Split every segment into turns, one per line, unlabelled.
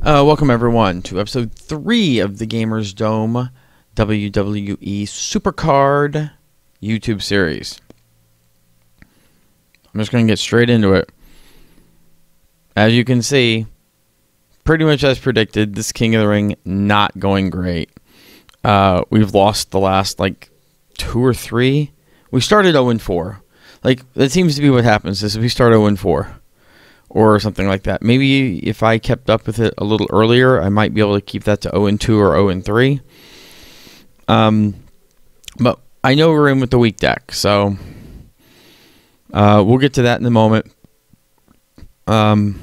Welcome everyone to episode 3 of the Gamers Dome WWE Supercard YouTube series. I'm just going to get straight into it. As you can see, pretty much as predicted, this King of the Ring not going great. We've lost the last 2 or 3. We started 0-4. That seems to be what happens is we start 0-4. Or something like that. Maybe if I kept up with it a little earlier, I might be able to keep that to 0-2 or 0-3. But I know we're in with the weak deck, so we'll get to that in a moment. Getting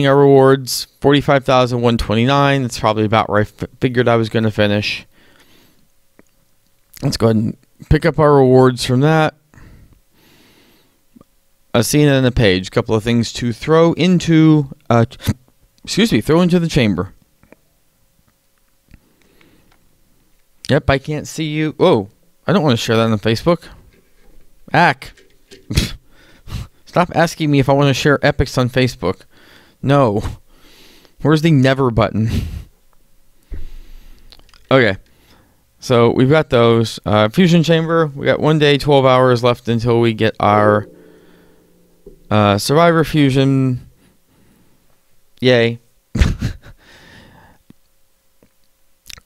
our rewards, 45,129. That's probably about where I figured I was going to finish. Let's go ahead and pick up our rewards from that. Seeing it on the page, a couple of things to throw into, throw into the chamber. Yep, I can't see you. Whoa, I don't want to share that on Facebook. Stop asking me if I want to share epics on Facebook. No. Where's the never button? Okay, so we've got those. Fusion chamber, we got 1 day, 12 hours left until we get our Survivor Fusion. Yay.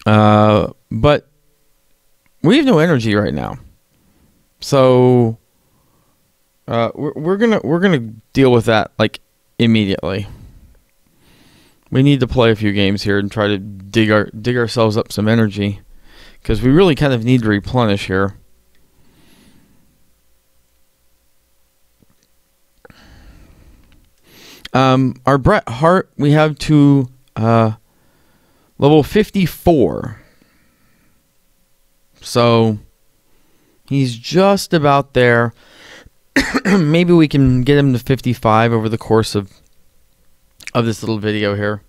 But we have no energy right now. So we're gonna deal with that immediately. We need to play a few games here and try to dig ourselves up some energy, because we really kind of need to replenish here. Our Bret Hart, we have to level 54. So he's just about there. Maybe we can get him to 55 over the course of this little video here.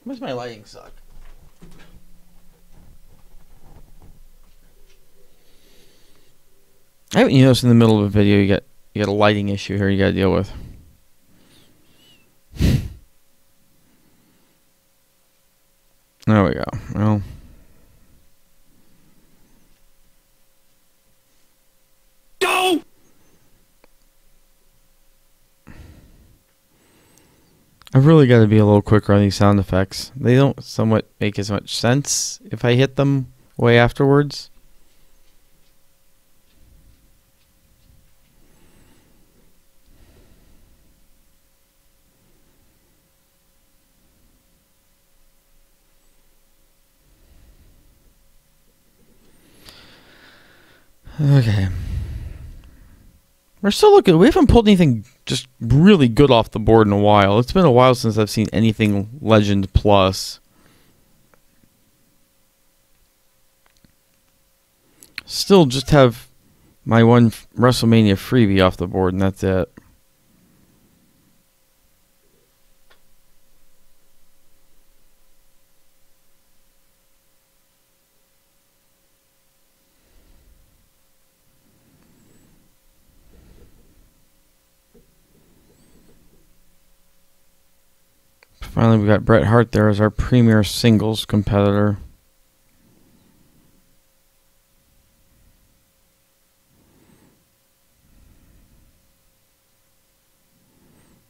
Where's my lighting suck? I haven't noticed in the middle of a video you got a lighting issue here you got to deal with. There we go. Well, no. I've really got to be a little quicker on these sound effects. They don't somewhat make as much sense if I hit them way afterwards. Okay. We're still looking. We haven't pulled anything just really good off the board in a while. It's been a while since I've seen anything Legend Plus. Still just have my one WrestleMania freebie off the board, and that's it. Finally, we got Bret Hart there as our premier singles competitor.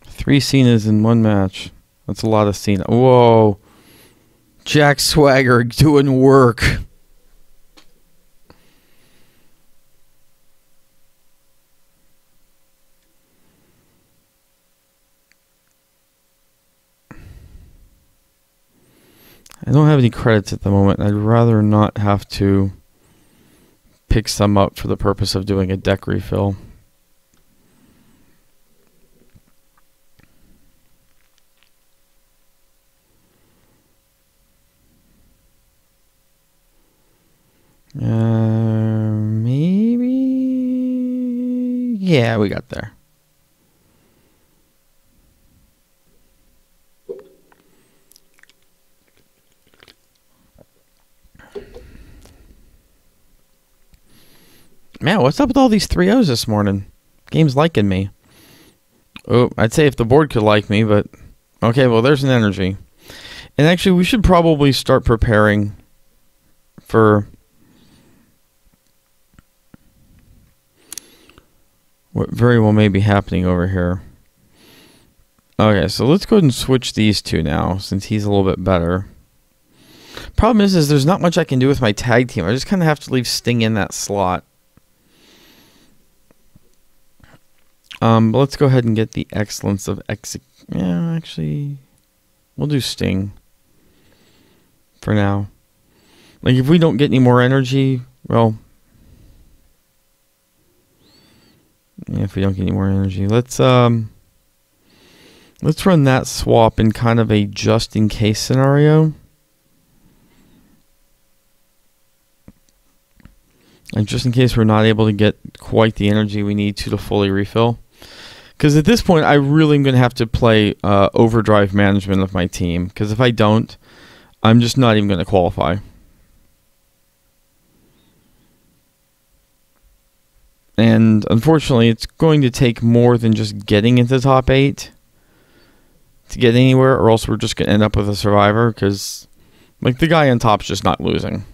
Three Cenas in one match. That's a lot of Cena. Whoa. Jack Swagger doing work. I don't have any credits at the moment. I'd rather not have to pick some up for the purpose of doing a deck refill. Maybe. Yeah, we got there. Man, what's up with all these 3-0s this morning? Game's liking me. Oh, I'd say if the board could like me, but... Okay, well, there's an energy. And actually, we should probably start preparing for what very well may be happening over here. Okay, so let's go ahead and switch these two now, since he's a little bit better. Problem is there's not much I can do with my tag team. I just kind of have to leave Sting in that slot. But let's go ahead and get the excellence of yeah, actually, we'll do Sting for now. Like, if we don't get any more energy, well, yeah, if we don't get any more energy, let's run that swap in kind of a just-in-case scenario. And just in case we're not able to get quite the energy we need to fully refill. Because at this point, I really am going to have to play overdrive management of my team. Because if I don't, I'm just not even going to qualify. And unfortunately, it's going to take more than just getting into the top 8 to get anywhere. Or else we're just going to end up with a survivor. Because like, the guy on top's just not losing.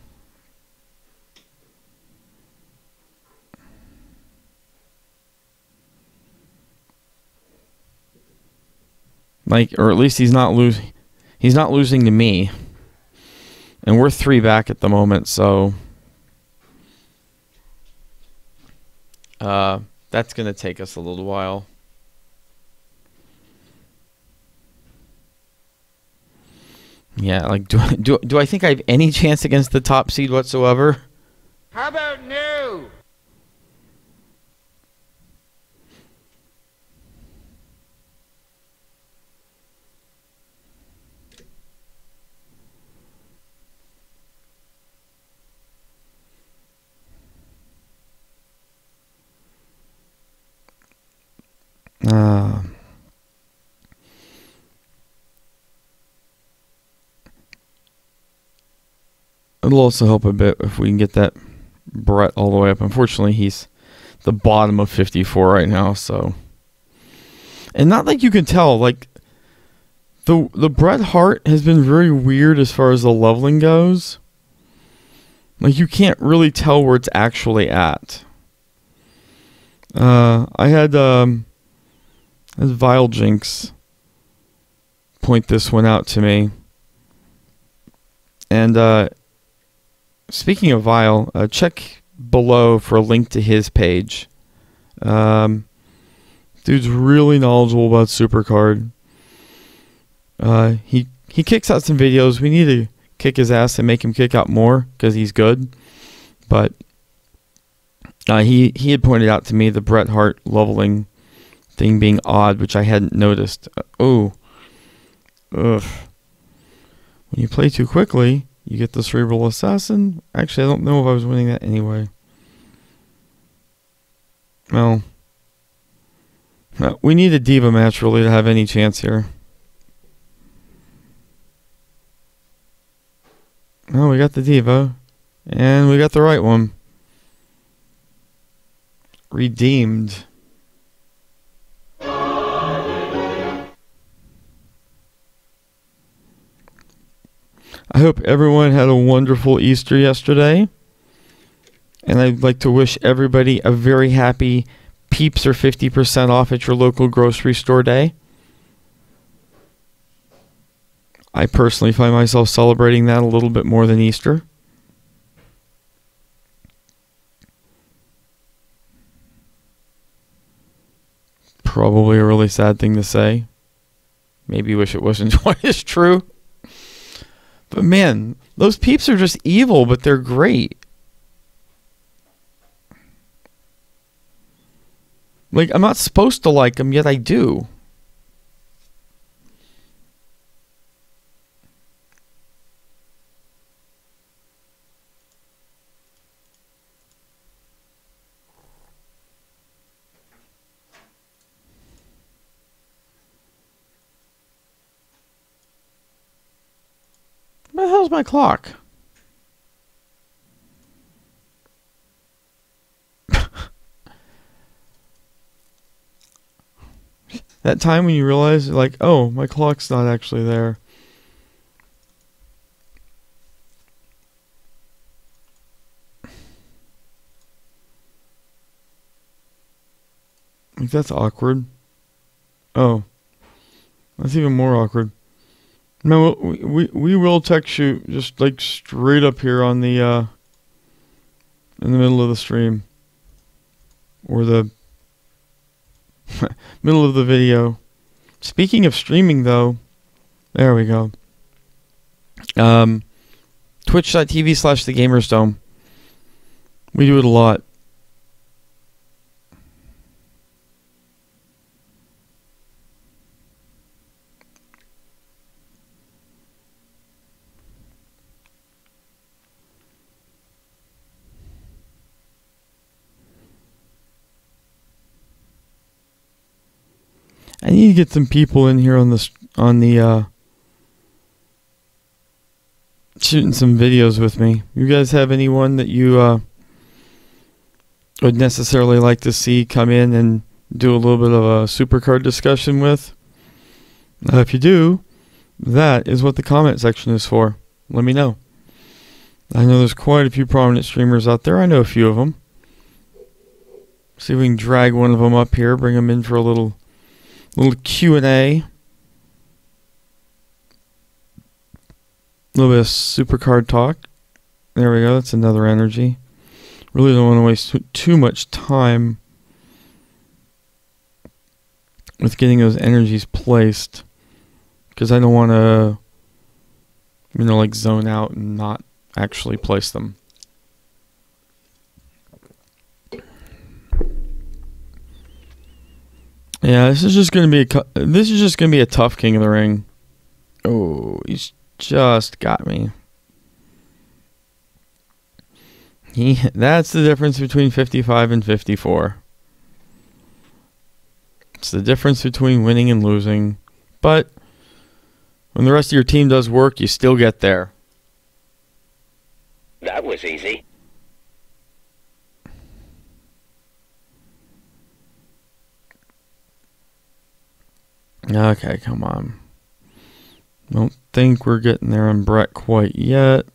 Like, or at least he's not losing. He's not losing to me. And we're 3 back at the moment, so that's gonna take us a little while. Yeah, like do I think I have any chance against the top seed whatsoever?
How about no?
It'll also help a bit if we can get that Brett all the way up. Unfortunately, he's the bottom of 54 right now, so. And not like you can tell, like, the Bret Hart has been very weird as far as the leveling goes. Like, you can't really tell where it's actually at. I had Vile Jinx point this one out to me. And speaking of Vile, check below for a link to his page. Dude's really knowledgeable about Supercard. He kicks out some videos. We need to kick his ass and make him kick out more because he's good. But he had pointed out to me the Bret Hart leveling thing being odd, which I hadn't noticed. Ugh. When you play too quickly, you get the Cerebral Assassin. Actually, I don't know if I was winning that anyway. Well, we need a Diva match really to have any chance here. Oh, we got the Diva. And we got the right one. Redeemed. I hope everyone had a wonderful Easter yesterday. And I'd like to wish everybody a very happy Peeps are 50% off at your local grocery store day. I personally find myself celebrating that a little bit more than Easter. Probably a really sad thing to say. Maybe wish it wasn't quite as true. But man, those Peeps are just evil, but they're great. Like, I'm not supposed to like them, yet I do. Where the hell's my clock? That time when you realize, like, oh, my clock's not actually there. Like, that's awkward. Oh. That's even more awkward. No, we will text you just like straight up here on the in the middle of the stream. Or the middle of the video. Speaking of streaming though, there we go. Twitch.tv/thegamersdome. We do it a lot. I need to get some people in here on the shooting some videos with me. You guys have anyone that you would necessarily like to see come in and do a little bit of a Supercard discussion with? If you do, that is what the comment section is for. Let me know. I know there's quite a few prominent streamers out there. I know a few of them. See if we can drag one of them up here, bring them in for a little Q&A. A little bit of Supercard talk. There we go. That's another energy. Really don't want to waste too much time with getting those energies placed, because I don't want to, like zone out and not actually place them. Yeah, this is just gonna be a tough King of the Ring. Oh, he's just got me. That's the difference between 55 and 54. It's the difference between winning and losing. But when the rest of your team does work, you still get there.
That was easy.
Okay, come on. Don't think we're getting there on Brett quite yet.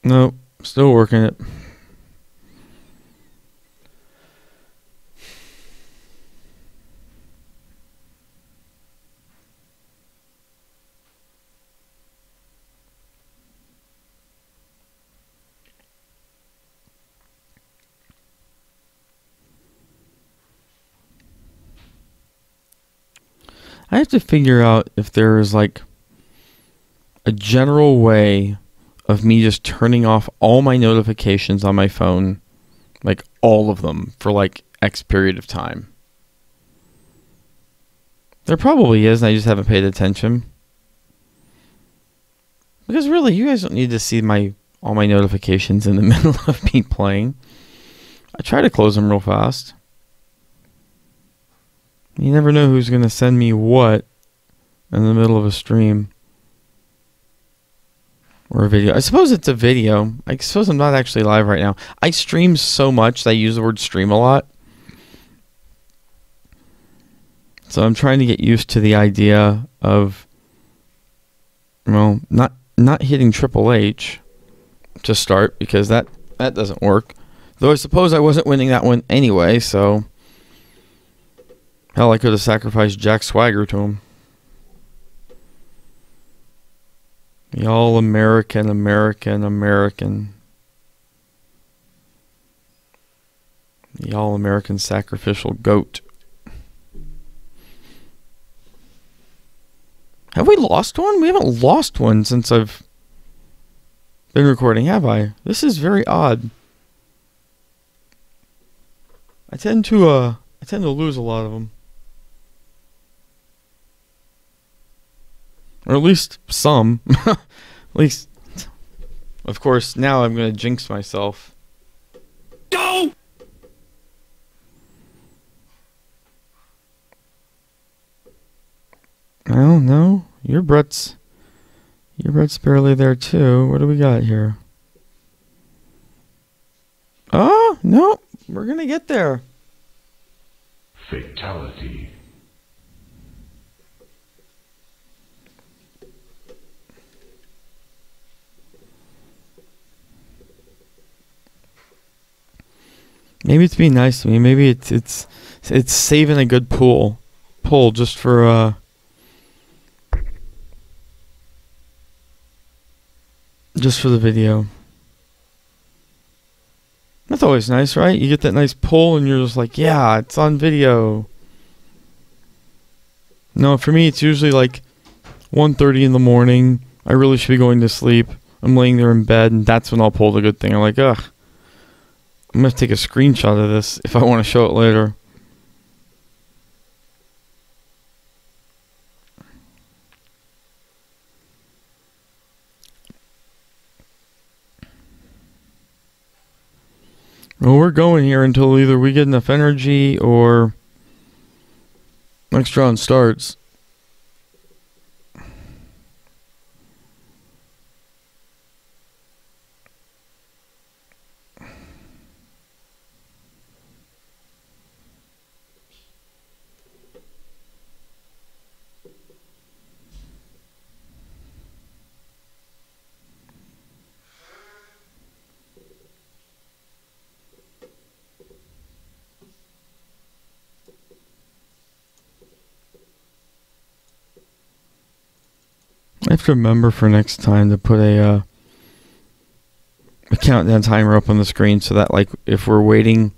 Nope, still working it. I have to figure out if there is like a general way of me just turning off all my notifications on my phone, like all of them, for like X period of time. There probably is, and I just haven't paid attention. Because really, you guys don't need to see all my notifications in the middle of me playing. I try to close them real fast. You never know who's going to send me what in the middle of a stream. Or a video. I suppose it's a video. I suppose I'm not actually live right now. I stream so much that I use the word stream a lot. So I'm trying to get used to the idea of, well, not hitting Triple H to start, because that doesn't work. Though I suppose I wasn't winning that one anyway, so hell, I could have sacrificed Jack Swagger to him. The all-American, American. The all-American sacrificial goat. Have we lost one? We haven't lost one since I've been recording, have I? This is very odd. I tend to lose a lot of them. Or at least some. At least, of course, now I'm going to jinx myself.
Go!
I don't know. Your Brett's Your bread's barely there too. What do we got here? Oh, no. We're going to get there.
Fatality.
Maybe it's being nice to me. Maybe it's saving a good pull just for the video. That's always nice, right? You get that nice pull and you're just like, yeah, it's on video. No, for me it's usually like 1:30 in the morning. I really should be going to sleep. I'm laying there in bed and that's when I'll pull the good thing. I'm like, ugh. I'm going to take a screenshot of this if I want to show it later. Well, we're going here until either we get enough energy or next round starts. I have to remember for next time to put a countdown timer up on the screen so that, like, if we're waiting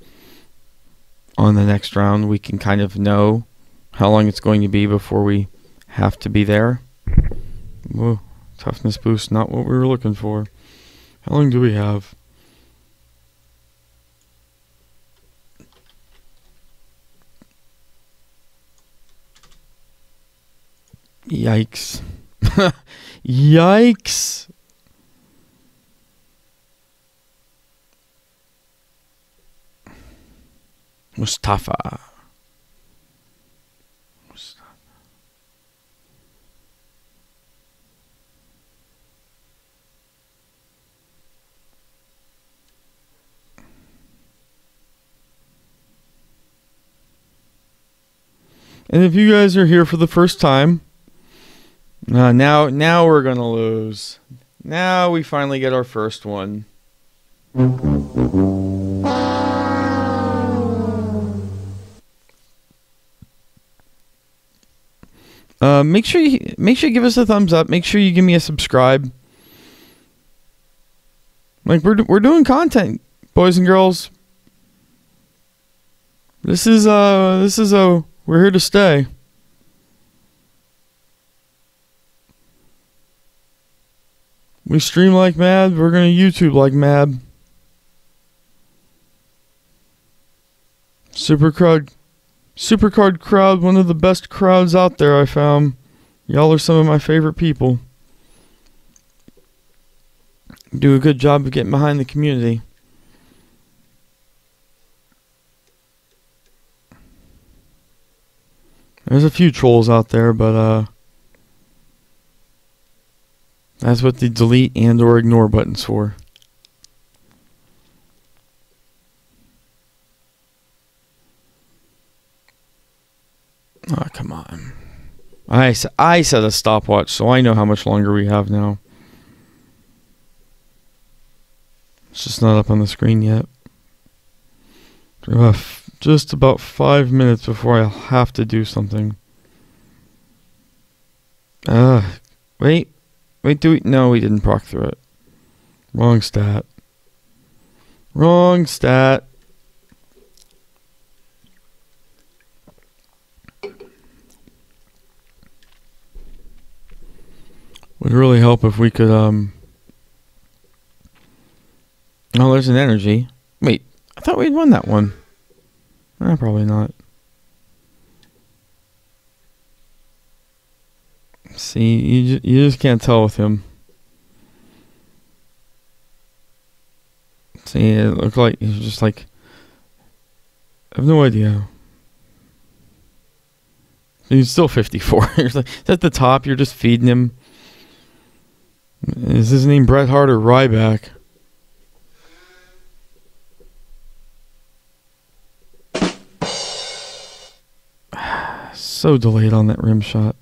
on the next round, we can kind of know how long it's going to be before we have to be there. Whoa, toughness boost, not what we were looking for. How long do we have? Yikes. Yikes. Mustafa. And if you guys are here for the first time, now we're gonna lose. Now we finally get our first one. Make sure you give us a thumbs up. Make sure you give me a subscribe. Like, we're doing content, boys and girls. This is we're here to stay. We stream like mad. We're gonna YouTube like mad. Supercard crowd, one of the best crowds out there, I found. Y'all are some of my favorite people. Do a good job of getting behind the community. There's a few trolls out there, but that's what the delete and or ignore button's for. Oh, come on. I set a stopwatch, so I know how much longer we have now. It's just not up on the screen yet. Just about 5 minutes before I'll have to do something. Wait, no, we didn't proc through it. Wrong stat. Wrong stat. Would really help if we could, oh, there's an energy. Wait, I thought we'd won that one. Probably not. See, you just can't tell with him. See, it looked like he's just like, I have no idea. He's still 54. He's like, at the top, you're just feeding him. Is his name Bret Hart or Ryback? So delayed on that rim shot.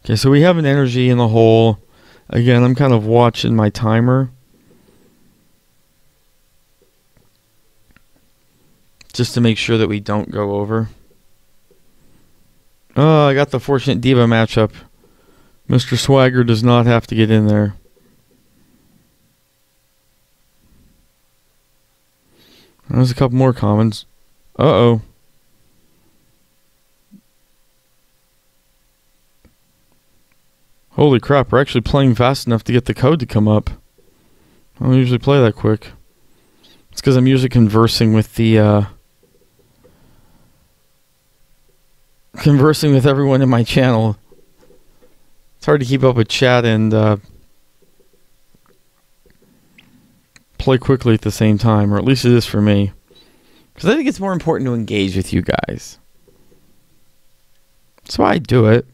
Okay, so we have an energy in the hole. Again, I'm kind of watching my timer. Just to make sure that we don't go over. Oh, I got the Fortunate Diva matchup. Mr. Swagger does not have to get in there. There's a couple more comments. Uh-oh. Holy crap, we're actually playing fast enough to get the code to come up. I don't usually play that quick. It's because I'm usually conversing with the conversing with everyone in my channel. It's hard to keep up with chat and play quickly at the same time, or at least it is for me. Because I think it's more important to engage with you guys. That's why I do it.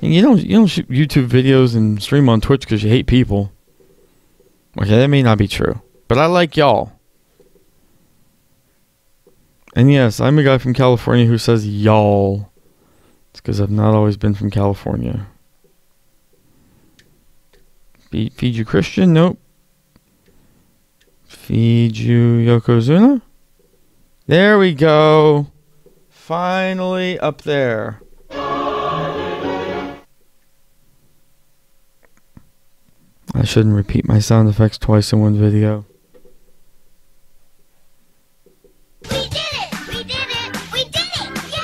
And you don't shoot YouTube videos and stream on Twitch because you hate people. Okay, that may not be true, but I like y'all. And yes, I'm a guy from California who says y'all. It's because I've not always been from California. Feed you Christian? Nope. Feed you Yokozuna? There we go. Finally up there. I shouldn't repeat my sound effects twice in one video.
We did it! We did it! We did it! Yay!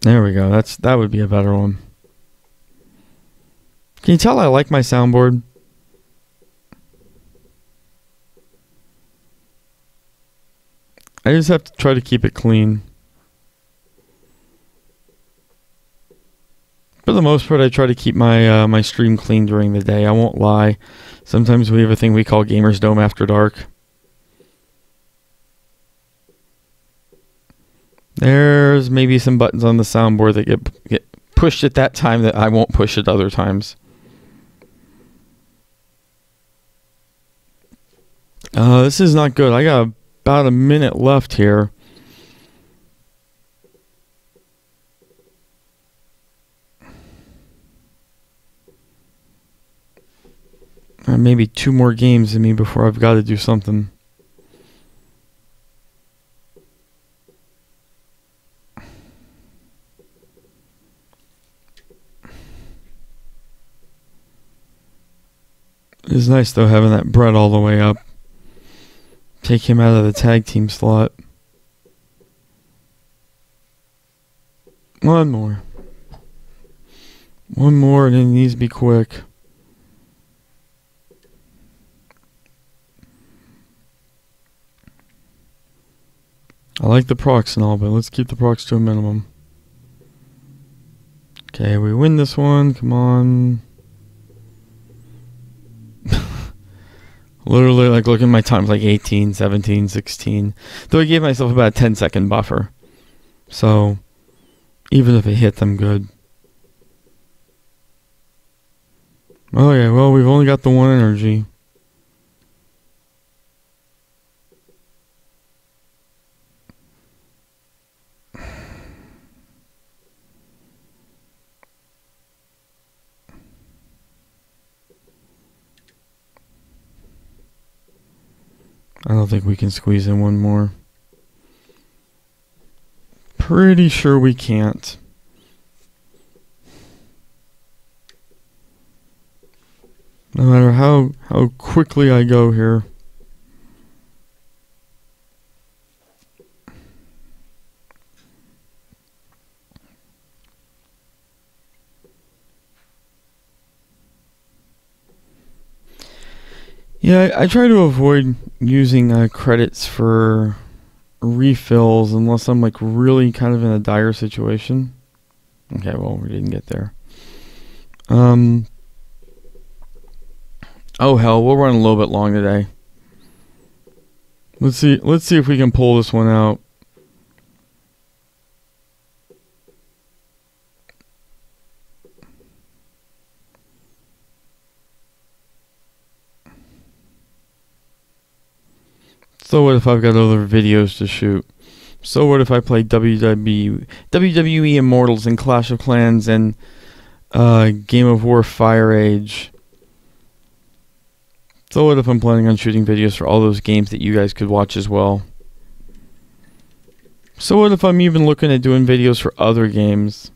There we go. That would be a better one. Can you tell I like my soundboard? I just have to try to keep it clean. For the most part, I try to keep my my stream clean during the day. I won't lie. Sometimes we have a thing we call Gamers Dome After Dark. There's maybe some buttons on the soundboard that get pushed at that time that I won't push at other times. This is not good. I got about a minute left here. Maybe 2 more games in me before I've got to do something. It's nice though having that Bret all the way up. Take him out of the tag team slot. One more. One more and it needs to be quick. I like the procs and all, but let's keep the procs to a minimum. Okay, we win this one. Come on. Literally, like, looking at my times, like 18, 17, 16. Though I gave myself about a 10-second buffer. So, even if it hits, I'm good. Oh, yeah, well, we've only got the one energy. I don't think we can squeeze in one more. Pretty sure we can't. No matter how quickly I go here. Yeah, I try to avoid using credits for refills unless I'm like really kind of in a dire situation. Okay, well, we didn't get there. Oh hell, we'll run a little bit long today. Let's see if we can pull this one out. So what if I've got other videos to shoot? So what if I play WWE Immortals and Clash of Clans and Game of War Fire Age? So what if I'm planning on shooting videos for all those games that you guys could watch as well? So what if I'm even looking at doing videos for other games?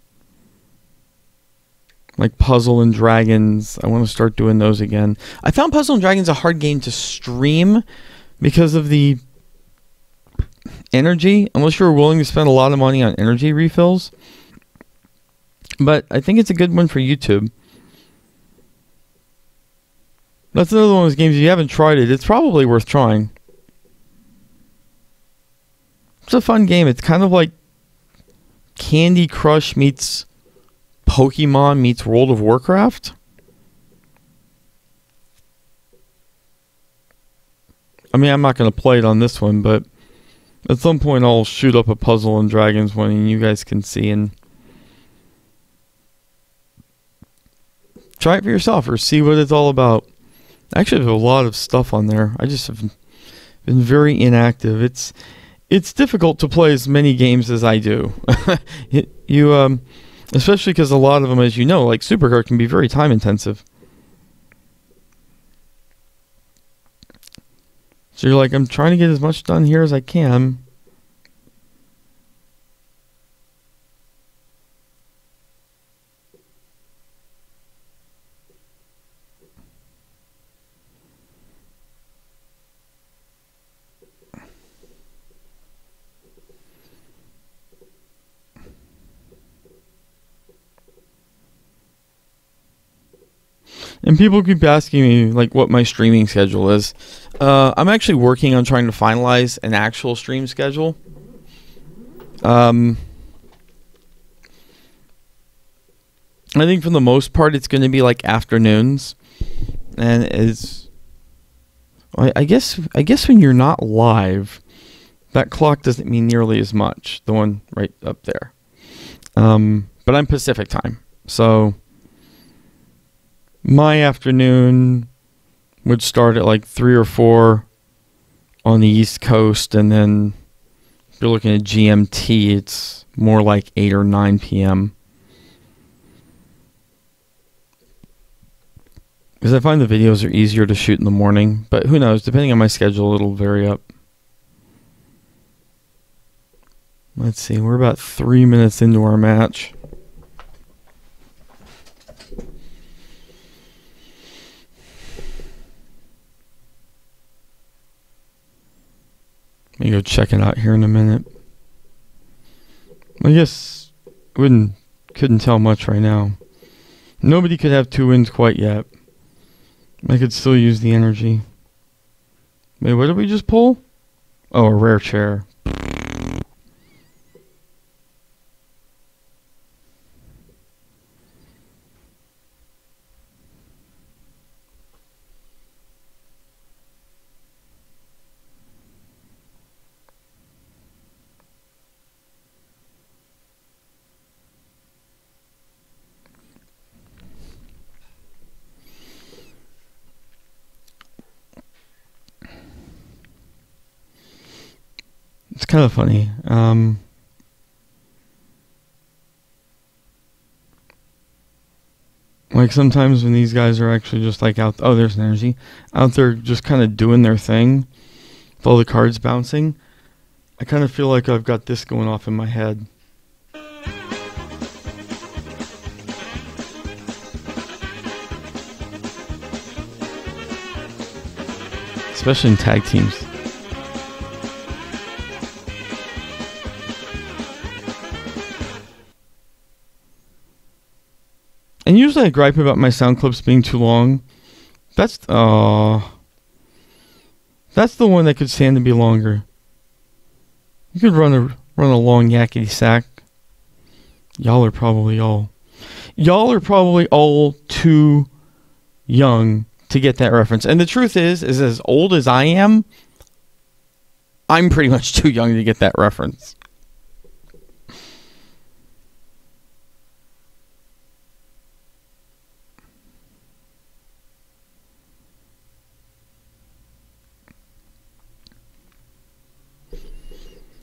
Like Puzzle and Dragons. I want to start doing those again. I found Puzzle and Dragons a hard game to stream because of the energy, unless you're willing to spend a lot of money on energy refills. But I think it's a good one for YouTube. That's another one of those games, if you haven't tried it, it's probably worth trying. It's a fun game. It's kind of like Candy Crush meets Pokemon meets World of Warcraft. I mean, I'm not going to play it on this one, but at some point I'll shoot up a Puzzle and Dragons one and you guys can see and try it for yourself or see what it's all about. Actually, there's a lot of stuff on there. I just have been very inactive. It's difficult to play as many games as I do. Especially because a lot of them, as you know, like Supercard, can be very time intensive. So you're like, I'm trying to get as much done here as I can. And people keep asking me like what my streaming schedule is. I'm actually working on trying to finalize an actual stream schedule. I think for the most part it's going to be like afternoons, and I guess when you're not live, that clock doesn't mean nearly as much. The one right up there. But I'm Pacific time, so my afternoon would start at like 3 or 4 on the East Coast, and then if you're looking at GMT, it's more like 8 or 9 p.m. Because I find the videos are easier to shoot in the morning, but who knows, depending on my schedule, it'll vary up. Let's see, we're about 3 minutes into our match. Let me go check it out here in a minute. I guess couldn't tell much right now. Nobody could have 2 wins quite yet. I could still use the energy. Wait, what did we just pull? Oh, a rare chair. It's kind of funny. Like sometimes when these guys are actually just like out, oh, there's an energy, out there just kind of doing their thing with all the cards bouncing, I kind of feel like I've got this going off in my head. Especially in tag teams. And usually I gripe about my sound clips being too long. That's the one that could stand to be longer. You could run a long yakety sack. Y'all are probably all too young to get that reference. And the truth is as old as I am, I'm pretty much too young to get that reference.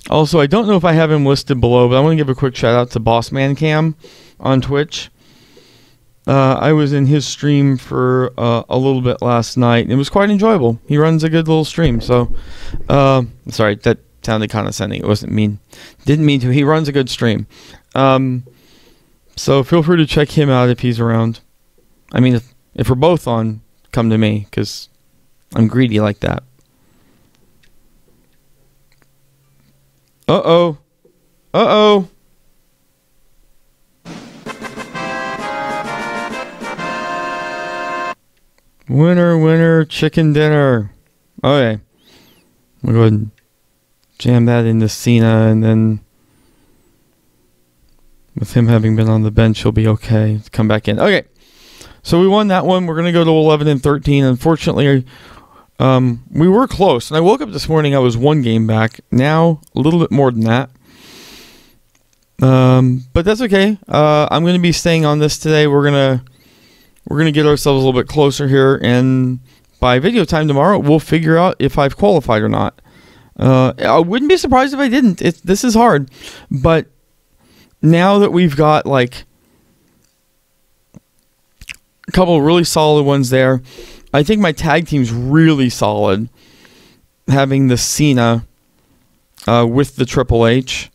Also, I don't know if I have him listed below, but I want to give a quick shout out to Bossman Cam on Twitch. I was in his stream for a little bit last night, and it was quite enjoyable. He runs a good little stream, so... sorry, that sounded condescending. It wasn't mean. Didn't mean to. He runs a good stream. So feel free to check him out if he's around. I mean, if we're both on, come to me, because I'm greedy like that. Uh-oh. Uh-oh. Winner, winner, chicken dinner. Okay. We'll go ahead and jam that into Cena, and then with him having been on the bench, he'll be okay to come back in. Okay. So we won that one. We're going to go to 11 and 13. Unfortunately, we were close. And I woke up this morning, I was one game back. Now, a little bit more than that. But that's okay. I'm going to be staying on this today. We're going to get ourselves a little bit closer here, and by video time tomorrow, we'll figure out if I've qualified or not. I wouldn't be surprised if I didn't. This is hard, but now that we've got like a couple of really solid ones there, I think my tag team's really solid. Having the Cena with the Triple H.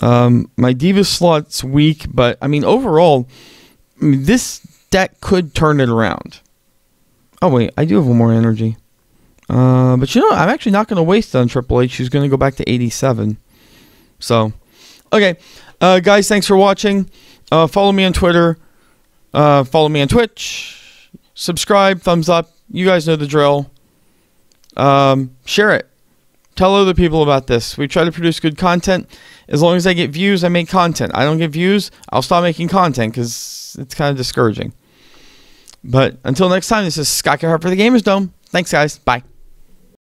My Diva slot's weak, but I mean overall, this deck could turn it around. Oh wait, I do have one more energy. But you know, I'm actually not going to waste it on Triple H. She's going to go back to 87. So, okay. Guys, thanks for watching. Follow me on Twitter. Follow me on Twitch. Subscribe, thumbs up. You guys know the drill. Share it. Tell other people about this. We try to produce good content. As long as I get views, I make content. I don't get views, I'll stop making content because it's kind of discouraging. But until next time, this is Scott Gerhart for the Gamers Dome. Thanks, guys. Bye.